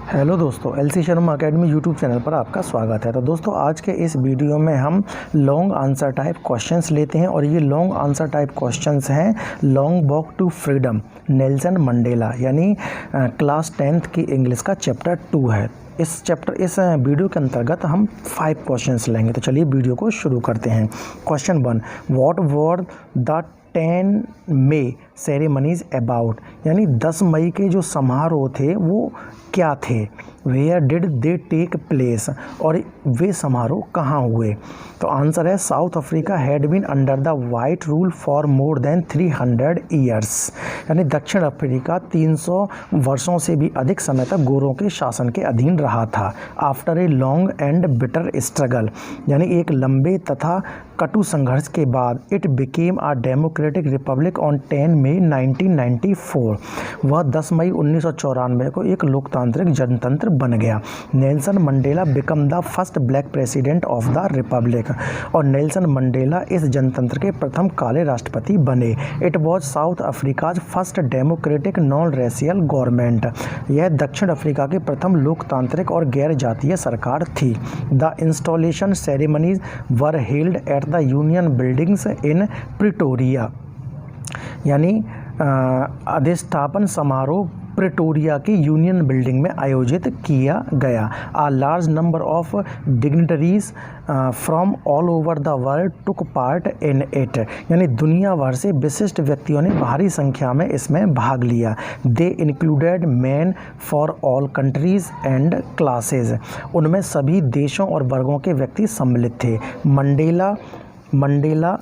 Hello दोस्तों, LC Sharma academy YouTube channel पर आपका स्वागत है। तो दोस्तों, आज के इस वीडियो में हम लॉन्ग आंसर टाइप क्वेश्चंस लेते हैं और ये लॉन्ग आंसर टाइप क्वेश्चंस हैं long walk to freedom Nelson Mandela, यानी क्लास 10th की इंग्लिश का चैप्टर 2 है। इस वीडियो के अंतर्गत हम 5 क्वेश्चंस लेंगे। तो चलिए वीडियो को शुरू करते हैं। Question 1, what were the 10 May ceremonies about, यानी 10 मई के जो समारोह थे वो क्या थे। Where did they take place, और वे समारोह कहाँ हुए। तो आंसर है South Africa had been under the white rule for more than 300 years, यानी दक्षिण अफ्रीका 300 वर्षों से भी अधिक समय तक गोरों के शासन के अधीन रहा था। After a long and bitter struggle, यानी एक लंबे तथा कटु संघर्ष के बाद it became a democratic Republic on 10 मई 1994, वह 10 मई 1994 को एक लोकतांत्रिक जनतंत्र बन गया। Nelson Mandela became the first black president of the Republic, और नेल्सन मंडेला इस जनतंत्र के प्रथम काले राष्ट्रपति बने। It was south Africa's first democratic non racial government, यह दक्षिण अफ्रीका की प्रथम लोकतांत्रिक और गैर जातीय सरकार थी। The installation ceremonies were held at the union buildings in Pretoria, यानी अधिष्ठापन समारोह प्रिटोरिया की यूनियन बिल्डिंग में आयोजित किया गया। A large number of dignitaries from all over the world took part in it, यानी दुनिया भर से विशिष्ट व्यक्तियों ने भारी संख्या में इसमें भाग लिया। They included man for all countries and classes, उनमें सभी देशों और वर्गों के व्यक्ति सम्मिलित थे। Mandela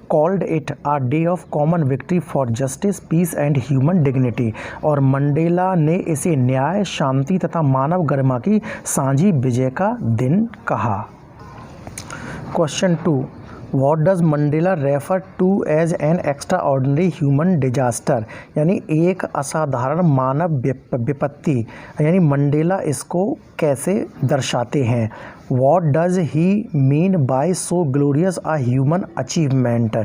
called it a day of common victory for justice, peace and human dignity, और मंडेला ने इसे न्याय, शांति तथा मानव गरिमा की साझी विजय का दिन कहा। Question 2, What does Mandela refer to as an extraordinary human disaster, यानी एक असाधारण मानव विपत्ति, यानी मंडेला इसको कैसे दर्शाते हैं। What does he mean by so glorious a human achievement,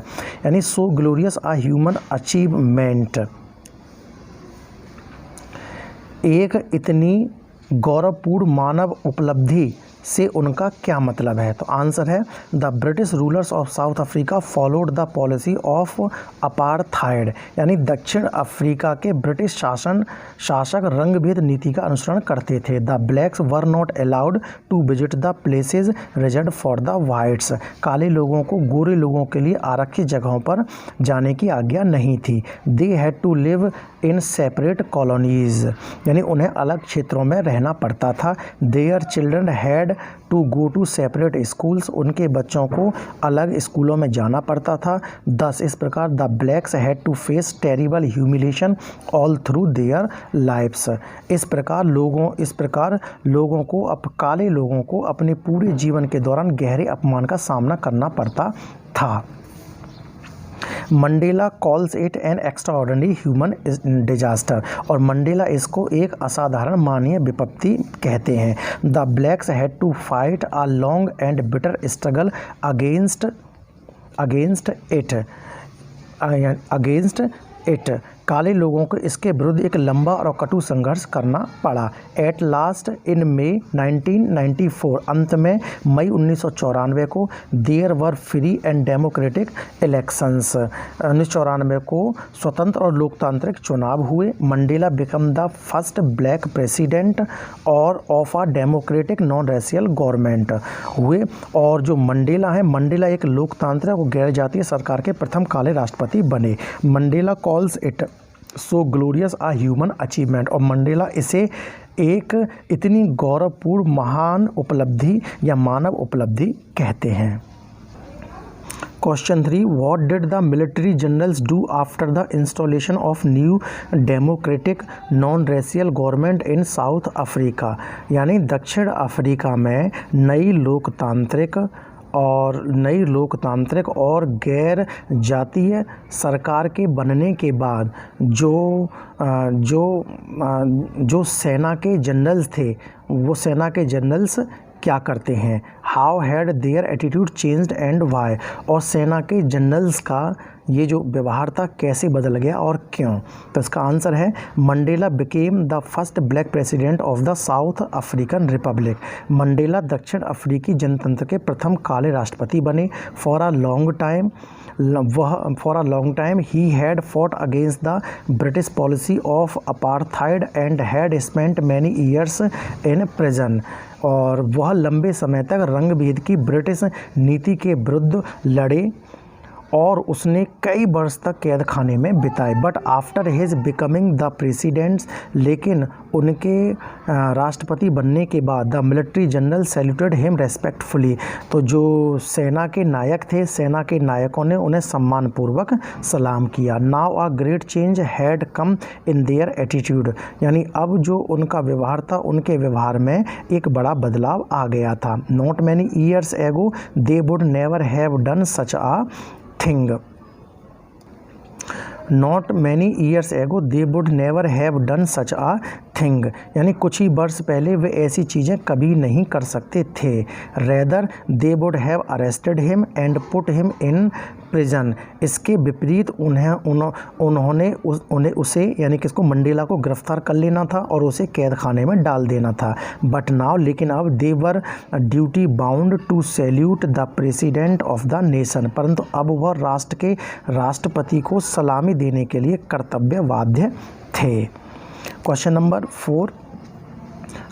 यानी so glorious a human achievement, एक इतनी गौरवपूर्ण मानव उपलब्धि से उनका क्या मतलब है। तो आंसर है the British rulers of south Africa followed the policy of apartheid, यानी दक्षिण अफ्रीका के ब्रिटिश शासक रंगभेद नीति का अनुसरण करते थे। The blacks were not allowed to visit the places reserved for the whites, काले लोगों को गोरे लोगों के लिए आरक्षित जगहों पर जाने की आज्ञा नहीं थी। They had to live in separate colonies, यानी उन्हें अलग क्षेत्रों में रहना पड़ता था। Their children had to go to separate schools, उनके बच्चों को अलग स्कूलों में जाना पड़ता था। दस इस प्रकार the blacks had to face terrible humiliation all through their lifes, इस प्रकार लोगों को काले लोगों को अपने पूरे जीवन के दौरान गहरे अपमान का सामना करना पड़ता था। Mandela calls it an extraordinary human disaster, और मंडेला इसको एक असाधारण मानवीय विपत्ति कहते हैं। The blacks had to fight a long and bitter struggle against it, काले लोगों को इसके विरुद्ध एक लंबा और कटु संघर्ष करना पड़ा। एट लास्ट इन मई 1994, अंत में मई 1994 को there were free and democratic elections, 1994 को स्वतंत्र और लोकतांत्रिक चुनाव हुए। Mandela became the first black president और of a democratic non racial government हुए, और जो मंडेला है, मंडेला एक लोकतांत्रिक और गैर जातीय सरकार के प्रथम काले राष्ट्रपति बने। Mandela calls it so glorious a human achievement, और मंडेला इसे एक इतनी गौरवपूर्ण महान उपलब्धि या मानव उपलब्धि कहते हैं। Question 3, what did the military generals do after the installation of new democratic non racial government in South Africa, यानी दक्षिण अफ्रीका में नई लोकतांत्रिक और गैर जातीय सरकार के बनने के बाद जो सेना के जनरल्स थे, वो सेना के जनरल्स क्या करते हैं। How had their attitude changed and why, और सेना के जनरल्स का ये जो व्यवहार था कैसे बदल गया और क्यों? तो इसका आंसर है Mandela became the first black president of the South African Republic. Mandela दक्षिण अफ्रीकी जनतंत्र के प्रथम काले राष्ट्रपति बने। For a long time he had fought against the British policy of apartheid and had spent many years in prison. और वह लंबे समय तक रंग भेद की ब्रिटिश नीति के विरुद्ध लड़े और उसने कई वर्ष तक कैद खाने में बिताए। But after his becoming the presidents, लेकिन उनके राष्ट्रपति बनने के बाद the military general saluted him respectfully. तो जो सेना के नायक थे, सेना के नायकों ने उन्हें सम्मानपूर्वक सलाम किया। Now a great change had come in their attitude, यानी अब जो उनका व्यवहार था, उनके व्यवहार में एक बड़ा बदलाव आ गया था। Not many years ago they would never have done such a thing. Not many years ago they would never have done such a thing, यानी कुछ ही वर्ष पहले वे ऐसी चीज़ें कभी नहीं कर सकते थे। Rather they would have arrested him and put him in prison. इसके विपरीत उन्होंने उसे यानी किसको, मंडेला को गिरफ्तार कर लेना था और उसे कैद खाने में डाल देना था। बट नाउ, लेकिन अब they were duty bound to salute the president of the nation, परंतु अब वह राष्ट्र के राष्ट्रपति को सलामी देने के लिए कर्तव्य बाध्य थे। Question number 4,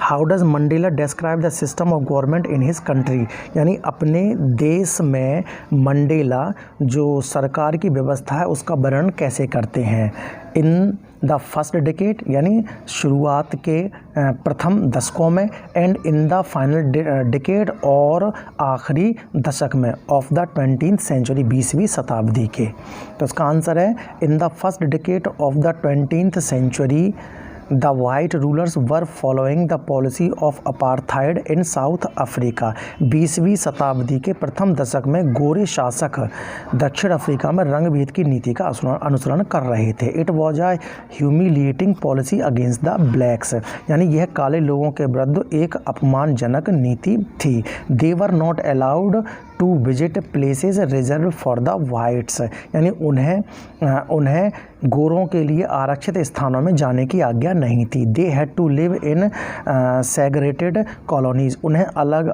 how does Mandela describe the system of government in his country, यानी अपने देश में मंडेला जो सरकार की व्यवस्था है उसका वर्णन कैसे करते हैं। इन द फर्स्ट डिकेड, यानी शुरुआत के प्रथम दशकों में, and in the final decade, और आखिरी दशक में, ऑफ द 20th सेंचुरी, 20वीं शताब्दी के। तो इसका आंसर है in the first decade of the 20th century the white rulers were following the policy of apartheid in South Africa. 20वीं शताब्दी के प्रथम दशक में गोरे शासक दक्षिण अफ्रीका में रंग भेद की नीति का अनुसरण कर रहे थे। It was a humiliating policy against the blacks, यानी यह काले लोगों के विरुद्ध एक अपमानजनक नीति थी। They were not allowed to visit places reserved for the whites, यानी उन्हें गोरों के लिए आरक्षित स्थानों में जाने की आज्ञा नहीं थी। They had to live in segregated colonies, उन्हें अलग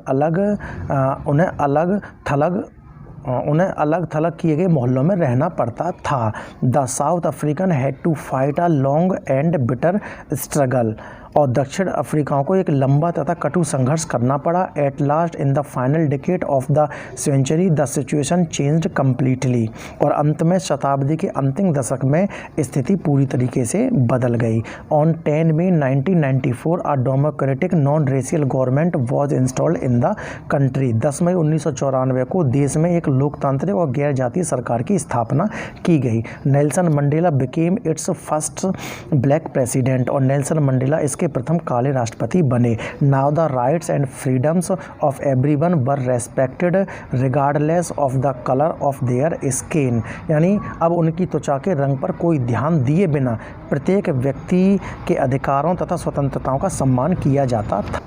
थलग किए गए मोहल्लों में रहना पड़ता था। The South African had to fight a long and bitter struggle, और दक्षिण अफ्रीकाओं को एक लंबा तथा कटु संघर्ष करना पड़ा। At last in the final decade of the century the situation changed completely, और अंत में शताब्दी के अंतिम दशक में स्थिति पूरी तरीके से बदल गई। On 10 May 1994 a democratic non racial government was installed in the country. 10 मई 1994 को देश में एक लोकतांत्रिक और गैर जातीय सरकार की स्थापना की गई। Nelson Mandela became it's first black president, और नेल्सन मंडेला इसके प्रथम काले राष्ट्रपति बने। Now the rights and freedoms of everyone were respected regardless of the colour of their skin, यानी अब उनकी त्वचा के रंग पर कोई ध्यान दिए बिना प्रत्येक व्यक्ति के अधिकारों तथा स्वतंत्रताओं का सम्मान किया जाता था।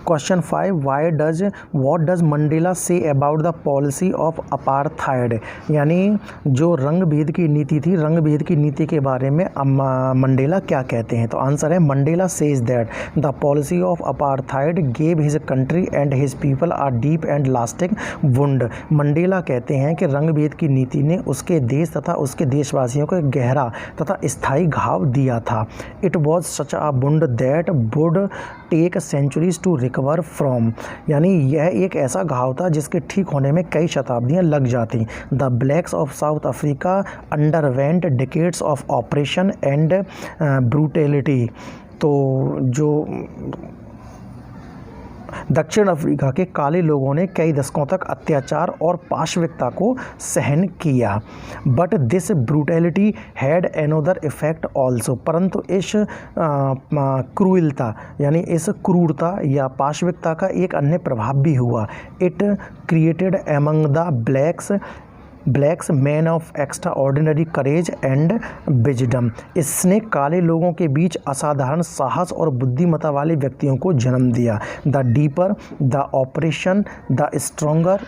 Question 5, what does Mandela say about the policy of apartheid, यानी जो रंग भेद की नीति थी, रंग भेद की नीति के बारे में मंडेला क्या कहते हैं। तो आंसर है Mandela says that the policy of apartheid gave his country and his people are deep and lasting wound. Mandela कहते हैं कि रंग भेद की नीति ने उसके देश तथा उसके देशवासियों को एक गहरा तथा स्थायी घाव दिया था। It was such a wound that would take centuries to recover from, यानी यह एक ऐसा घाव था जिसके ठीक होने में कई शताब्दियां लग जाती। The blacks of south Africa underwent decades of operation and brutality, तो जो दक्षिण अफ्रीका के काले लोगों ने कई दशकों तक अत्याचार और पाशविकता को सहन किया। But this brutality had another effect also, परंतु इस क्रूरता यानी इस क्रूरता या पाशविकता का एक अन्य प्रभाव भी हुआ। It created among the blacks man of extra ordinary courage and wisdom, इसने काले लोगों के बीच असाधारण साहस और बुद्धिमत्ता वाले व्यक्तियों को जन्म दिया। The deeper the operation the stronger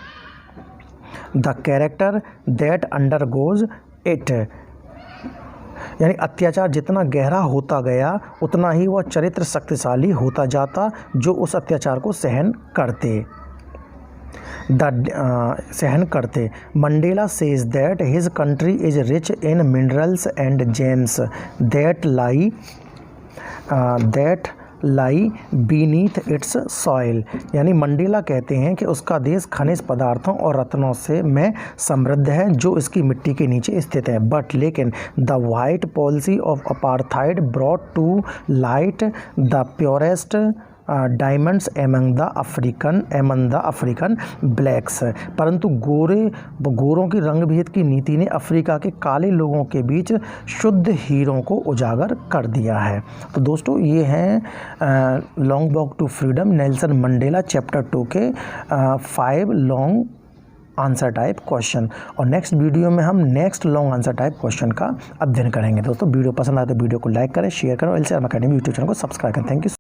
the character that undergoes it, यानी अत्याचार जितना गहरा होता गया उतना ही वह चरित्र शक्तिशाली होता जाता जो उस अत्याचार को सहन करते। Mandela says that his country is rich in minerals and James that lie beneath it's soil, यानी मंडेला कहते हैं कि उसका देश खनिज पदार्थों और रत्नों में समृद्ध है जो इसकी मिट्टी के नीचे स्थित है। बट लेकिन the white policy of apartheid brought to light the purest diamonds among the African blacks, परंतु गोरों की रंग भेद की नीति ने अफ्रीका के काले लोगों के बीच शुद्ध हीरों को उजागर कर दिया है। तो दोस्तों ये हैं long walk to freedom Nelson Mandela chapter 2 के 5 लॉन्ग आंसर टाइप क्वेश्चन, और नेक्स्ट वीडियो में हम next long answer type question का अध्ययन करेंगे। दोस्तों वीडियो पसंद आए तो वीडियो को लाइक करें, शेयर करें और LCRM अकेडमी यूट्यूब चैनल को सब्सक्राइब करें। Thank you.